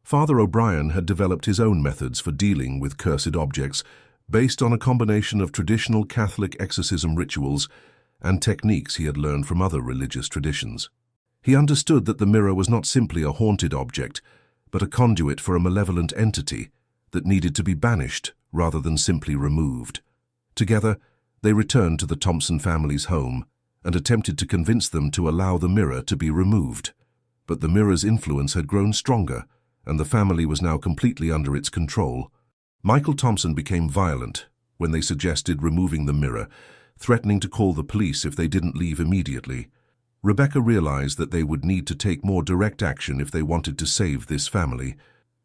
Father O'Brien had developed his own methods for dealing with cursed objects, based on a combination of traditional Catholic exorcism rituals and techniques he had learned from other religious traditions. He understood that the mirror was not simply a haunted object, but a conduit for a malevolent entity that needed to be banished rather than simply removed. Together, they returned to the Thompson family's home and attempted to convince them to allow the mirror to be removed. But the mirror's influence had grown stronger, and the family was now completely under its control. Michael Thompson became violent when they suggested removing the mirror, threatening to call the police if they didn't leave immediately. Rebecca realized that they would need to take more direct action if they wanted to save this family.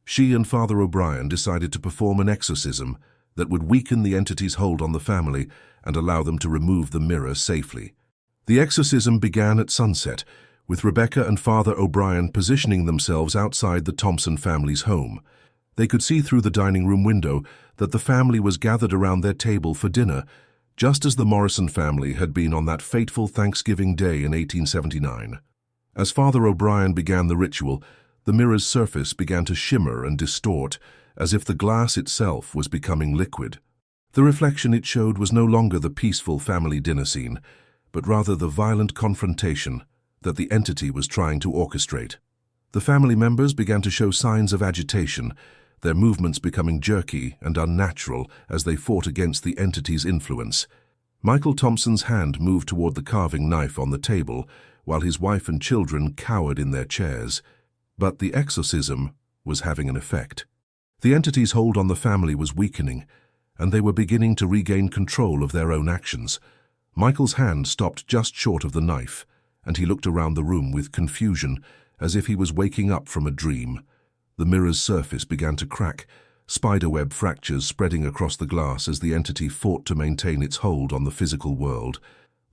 She and Father O'Brien decided to perform an exorcism that would weaken the entity's hold on the family and allow them to remove the mirror safely. The exorcism began at sunset, with Rebecca and Father O'Brien positioning themselves outside the Thompson family's home. They could see through the dining room window that the family was gathered around their table for dinner, just as the Morrison family had been on that fateful Thanksgiving Day in 1879. As Father O'Brien began the ritual, the mirror's surface began to shimmer and distort, as if the glass itself was becoming liquid. The reflection it showed was no longer the peaceful family dinner scene, but rather the violent confrontation that the entity was trying to orchestrate. The family members began to show signs of agitation, their movements becoming jerky and unnatural as they fought against the entity's influence. Michael Thompson's hand moved toward the carving knife on the table, while his wife and children cowered in their chairs. But the exorcism was having an effect. The entity's hold on the family was weakening, and they were beginning to regain control of their own actions. Michael's hand stopped just short of the knife, and he looked around the room with confusion, as if he was waking up from a dream. The mirror's surface began to crack, spiderweb fractures spreading across the glass as the entity fought to maintain its hold on the physical world.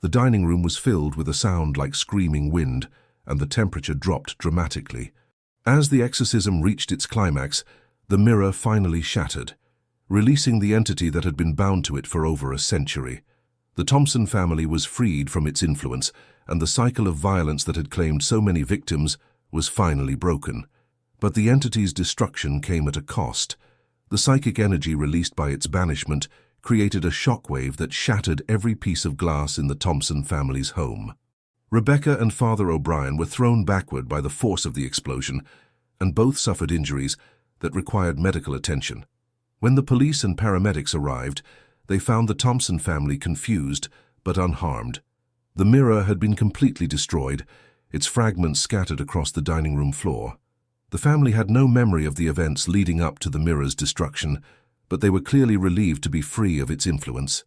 The dining room was filled with a sound like screaming wind, and the temperature dropped dramatically. As the exorcism reached its climax, the mirror finally shattered, releasing the entity that had been bound to it for over a century. The Thompson family was freed from its influence, and the cycle of violence that had claimed so many victims was finally broken. But the entity's destruction came at a cost. The psychic energy released by its banishment created a shockwave that shattered every piece of glass in the Thompson family's home. Rebecca and Father O'Brien were thrown backward by the force of the explosion, and both suffered injuries that required medical attention. When the police and paramedics arrived, they found the Thompson family confused but unharmed. The mirror had been completely destroyed, its fragments scattered across the dining room floor. The family had no memory of the events leading up to the mirror's destruction, but they were clearly relieved to be free of its influence.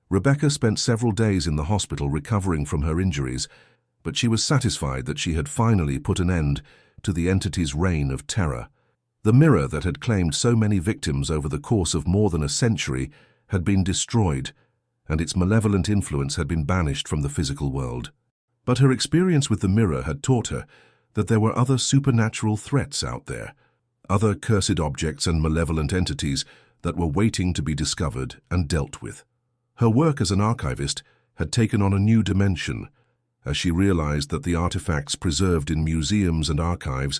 Rebecca spent several days in the hospital recovering from her injuries, but she was satisfied that she had finally put an end to the entity's reign of terror. The mirror that had claimed so many victims over the course of more than a century had been destroyed, and its malevolent influence had been banished from the physical world. But her experience with the mirror had taught her that there were other supernatural threats out there, other cursed objects and malevolent entities that were waiting to be discovered and dealt with. Her work as an archivist had taken on a new dimension, as she realized that the artifacts preserved in museums and archives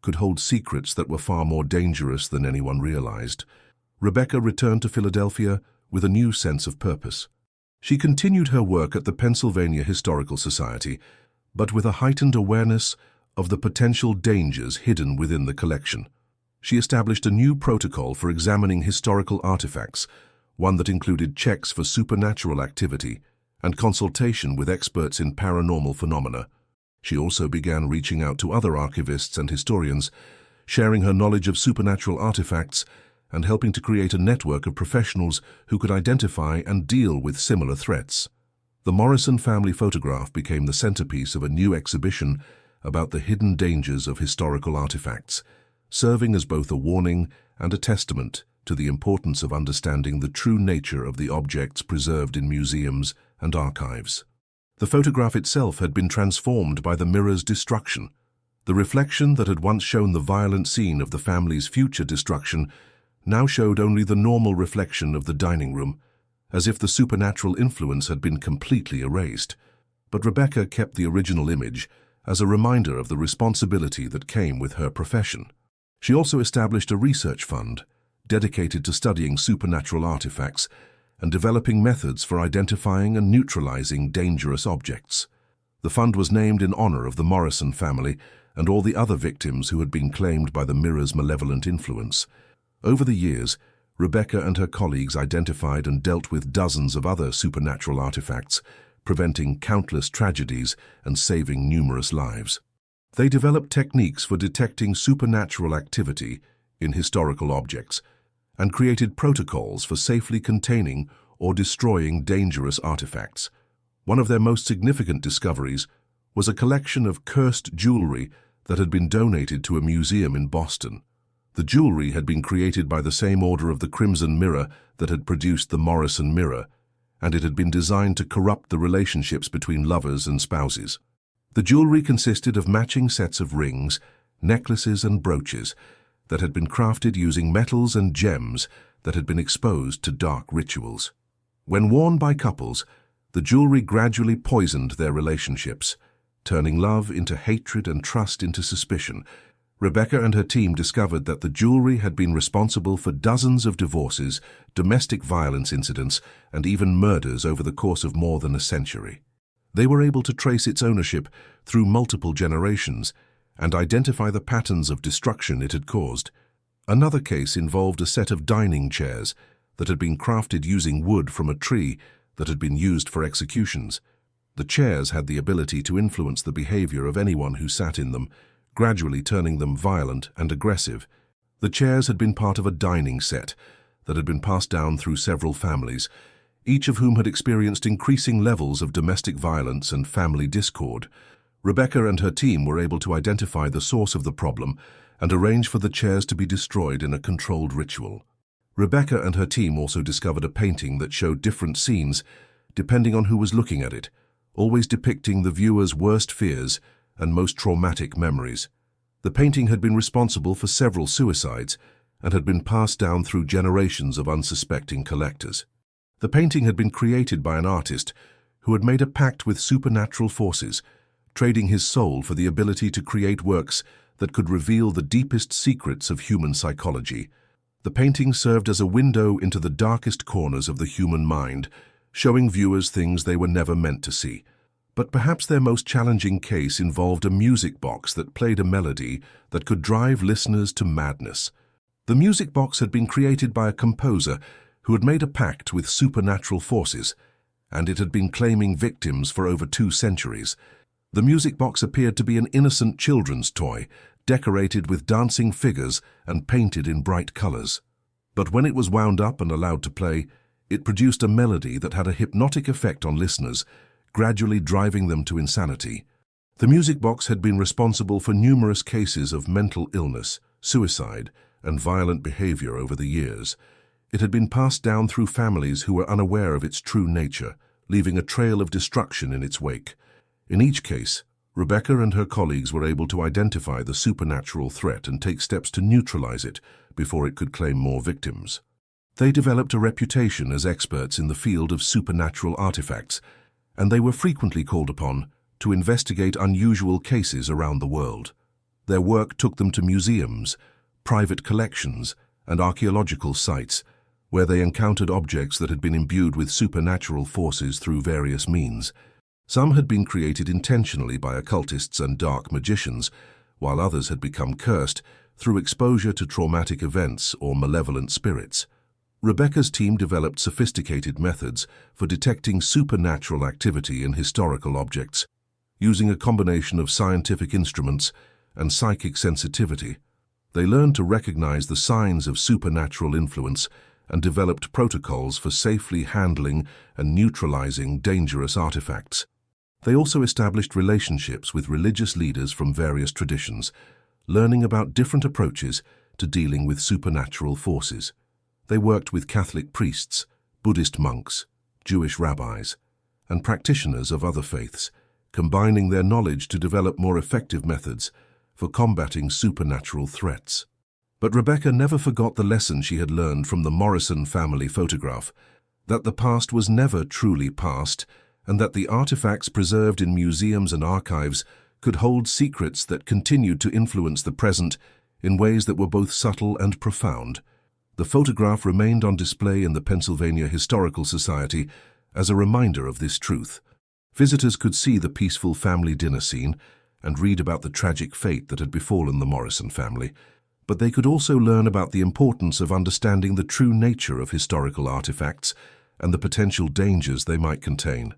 could hold secrets that were far more dangerous than anyone realized. Rebecca returned to Philadelphia with a new sense of purpose. She continued her work at the Pennsylvania Historical Society, but with a heightened awareness of the potential dangers hidden within the collection. She established a new protocol for examining historical artifacts, one that included checks for supernatural activity and consultation with experts in paranormal phenomena. She also began reaching out to other archivists and historians, sharing her knowledge of supernatural artifacts and helping to create a network of professionals who could identify and deal with similar threats. The Morrison family photograph became the centerpiece of a new exhibition about the hidden dangers of historical artifacts, serving as both a warning and a testament to the importance of understanding the true nature of the objects preserved in museums and archives. The photograph itself had been transformed by the mirror's destruction. The reflection that had once shown the violent scene of the family's future destruction now showed only the normal reflection of the dining room, as if the supernatural influence had been completely erased. But Rebecca kept the original image as a reminder of the responsibility that came with her profession. She also established a research fund dedicated to studying supernatural artifacts and developing methods for identifying and neutralizing dangerous objects. The fund was named in honor of the Morrison family and all the other victims who had been claimed by the mirror's malevolent influence. Over the years, Rebecca and her colleagues identified and dealt with dozens of other supernatural artifacts, preventing countless tragedies and saving numerous lives. They developed techniques for detecting supernatural activity in historical objects and created protocols for safely containing or destroying dangerous artifacts. One of their most significant discoveries was a collection of cursed jewelry that had been donated to a museum in Boston. The jewelry had been created by the same order of the Crimson Mirror that had produced the Morrison mirror, and it had been designed to corrupt the relationships between lovers and spouses. The jewelry consisted of matching sets of rings, necklaces and brooches that had been crafted using metals and gems that had been exposed to dark rituals. When worn by couples, the jewelry gradually poisoned their relationships, turning love into hatred and trust into suspicion. Rebecca and her team discovered that the jewelry had been responsible for dozens of divorces, domestic violence incidents, and even murders over the course of more than a century. They were able to trace its ownership through multiple generations and identify the patterns of destruction it had caused. Another case involved a set of dining chairs that had been crafted using wood from a tree that had been used for executions. The chairs had the ability to influence the behavior of anyone who sat in them, gradually turning them violent and aggressive. The chairs had been part of a dining set that had been passed down through several families, each of whom had experienced increasing levels of domestic violence and family discord. Rebecca and her team were able to identify the source of the problem and arrange for the chairs to be destroyed in a controlled ritual. Rebecca and her team also discovered a painting that showed different scenes depending on who was looking at it, always depicting the viewer's worst fears and most traumatic memories. The painting had been responsible for several suicides and had been passed down through generations of unsuspecting collectors. The painting had been created by an artist who had made a pact with supernatural forces, trading his soul for the ability to create works that could reveal the deepest secrets of human psychology. The painting served as a window into the darkest corners of the human mind, showing viewers things they were never meant to see. But perhaps their most challenging case involved a music box that played a melody that could drive listeners to madness. The music box had been created by a composer who had made a pact with supernatural forces, and it had been claiming victims for over 2 centuries. The music box appeared to be an innocent children's toy, decorated with dancing figures and painted in bright colors. But when it was wound up and allowed to play, it produced a melody that had a hypnotic effect on listeners, gradually driving them to insanity. The music box had been responsible for numerous cases of mental illness, suicide, and violent behavior over the years. It had been passed down through families who were unaware of its true nature, leaving a trail of destruction in its wake. In each case, Rebecca and her colleagues were able to identify the supernatural threat and take steps to neutralize it before it could claim more victims. They developed a reputation as experts in the field of supernatural artifacts, and they were frequently called upon to investigate unusual cases around the world. Their work took them to museums, private collections, and archaeological sites, where they encountered objects that had been imbued with supernatural forces through various means. Some had been created intentionally by occultists and dark magicians, while others had become cursed through exposure to traumatic events or malevolent spirits. Rebecca's team developed sophisticated methods for detecting supernatural activity in historical objects, using a combination of scientific instruments and psychic sensitivity. They learned to recognize the signs of supernatural influence and developed protocols for safely handling and neutralizing dangerous artifacts. They also established relationships with religious leaders from various traditions, learning about different approaches to dealing with supernatural forces. They worked with Catholic priests, Buddhist monks, Jewish rabbis, and practitioners of other faiths, combining their knowledge to develop more effective methods for combating supernatural threats. But Rebecca never forgot the lesson she had learned from the Morrison family photograph, that the past was never truly past, and that the artifacts preserved in museums and archives could hold secrets that continued to influence the present in ways that were both subtle and profound. The photograph remained on display in the Pennsylvania Historical Society as a reminder of this truth. Visitors could see the peaceful family dinner scene and read about the tragic fate that had befallen the Morrison family, but they could also learn about the importance of understanding the true nature of historical artifacts and the potential dangers they might contain.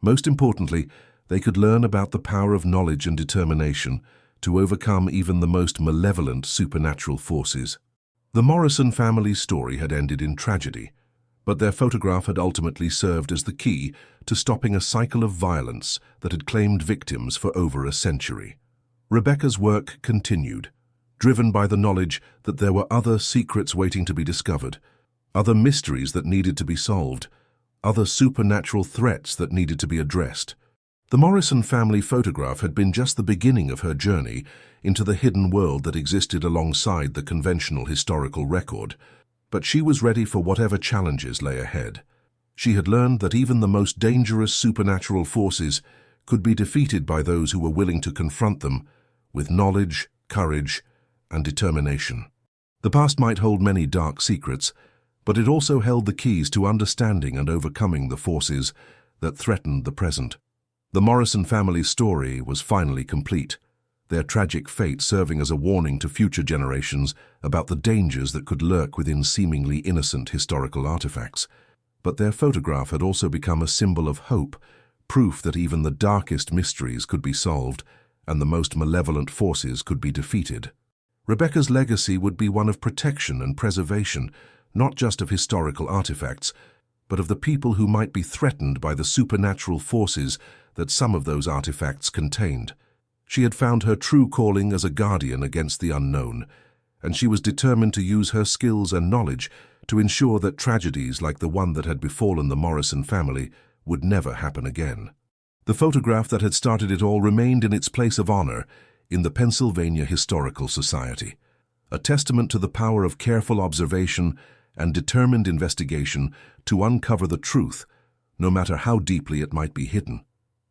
Most importantly, they could learn about the power of knowledge and determination to overcome even the most malevolent supernatural forces. The Morrison family's story had ended in tragedy, but their photograph had ultimately served as the key to stopping a cycle of violence that had claimed victims for over a century. Rebecca's work continued, driven by the knowledge that there were other secrets waiting to be discovered, other mysteries that needed to be solved, other supernatural threats that needed to be addressed. The Morrison family photograph had been just the beginning of her journey into the hidden world that existed alongside the conventional historical record, but she was ready for whatever challenges lay ahead. She had learned that even the most dangerous supernatural forces could be defeated by those who were willing to confront them with knowledge, courage, and determination. The past might hold many dark secrets, but it also held the keys to understanding and overcoming the forces that threatened the present. The Morrison family's story was finally complete, their tragic fate serving as a warning to future generations about the dangers that could lurk within seemingly innocent historical artifacts. But their photograph had also become a symbol of hope, proof that even the darkest mysteries could be solved and the most malevolent forces could be defeated. Rebecca's legacy would be one of protection and preservation, not just of historical artifacts, but of the people who might be threatened by the supernatural forces that some of those artifacts contained. She had found her true calling as a guardian against the unknown, and she was determined to use her skills and knowledge to ensure that tragedies like the one that had befallen the Morrison family would never happen again. The photograph that had started it all remained in its place of honor in the Pennsylvania Historical Society, a testament to the power of careful observation and determined investigation to uncover the truth, no matter how deeply it might be hidden.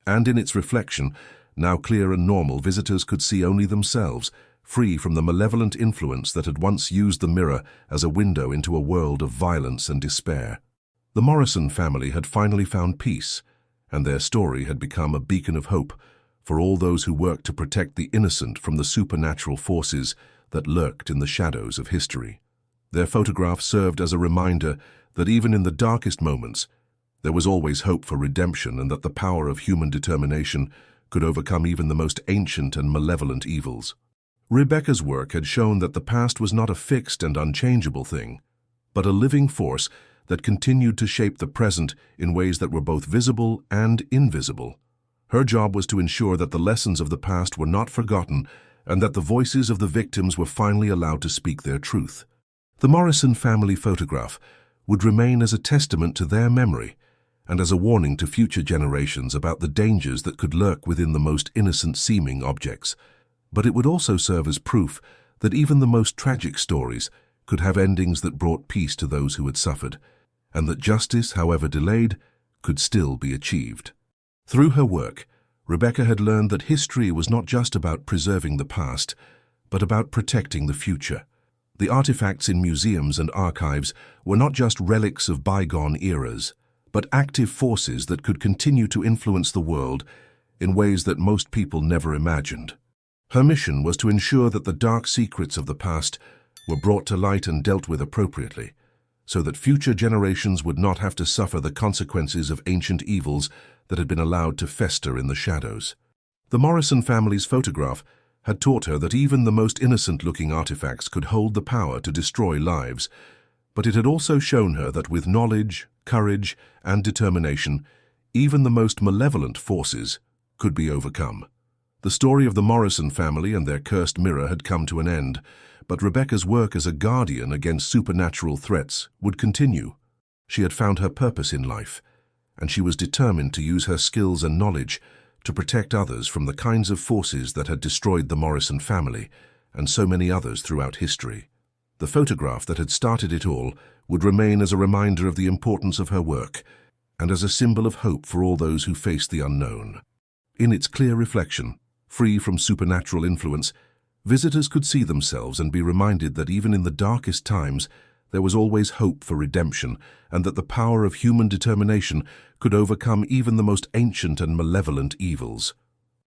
And in its reflection, now clear and normal, visitors could see only themselves, free from the malevolent influence that had once used the mirror as a window into a world of violence and despair. The Morrison family had finally found peace, and their story had become a beacon of hope for all those who worked to protect the innocent from the supernatural forces that lurked in the shadows of history. Their photograph served as a reminder that even in the darkest moments, there was always hope for redemption, and that the power of human determination could overcome even the most ancient and malevolent evils. Rebecca's work had shown that the past was not a fixed and unchangeable thing, but a living force that continued to shape the present in ways that were both visible and invisible. Her job was to ensure that the lessons of the past were not forgotten and that the voices of the victims were finally allowed to speak their truth. The Morrison family photograph would remain as a testament to their memory and as a warning to future generations about the dangers that could lurk within the most innocent-seeming objects. But it would also serve as proof that even the most tragic stories could have endings that brought peace to those who had suffered, and that justice, however delayed, could still be achieved. Through her work, Rebecca had learned that history was not just about preserving the past, but about protecting the future. The artifacts in museums and archives were not just relics of bygone eras, but active forces that could continue to influence the world in ways that most people never imagined. Her mission was to ensure that the dark secrets of the past were brought to light and dealt with appropriately, so that future generations would not have to suffer the consequences of ancient evils that had been allowed to fester in the shadows. The Morrison family's photograph had taught her that even the most innocent-looking artifacts could hold the power to destroy lives, but it had also shown her that with knowledge, courage, and determination, even the most malevolent forces could be overcome. The story of the Morrison family and their cursed mirror had come to an end, but Rebecca's work as a guardian against supernatural threats would continue. She had found her purpose in life, and she was determined to use her skills and knowledge to protect others from the kinds of forces that had destroyed the Morrison family and so many others throughout history. The photograph that had started it all would remain as a reminder of the importance of her work and as a symbol of hope for all those who faced the unknown. In its clear reflection, free from supernatural influence, visitors could see themselves and be reminded that even in the darkest times, there was always hope for redemption, and that the power of human determination could overcome even the most ancient and malevolent evils.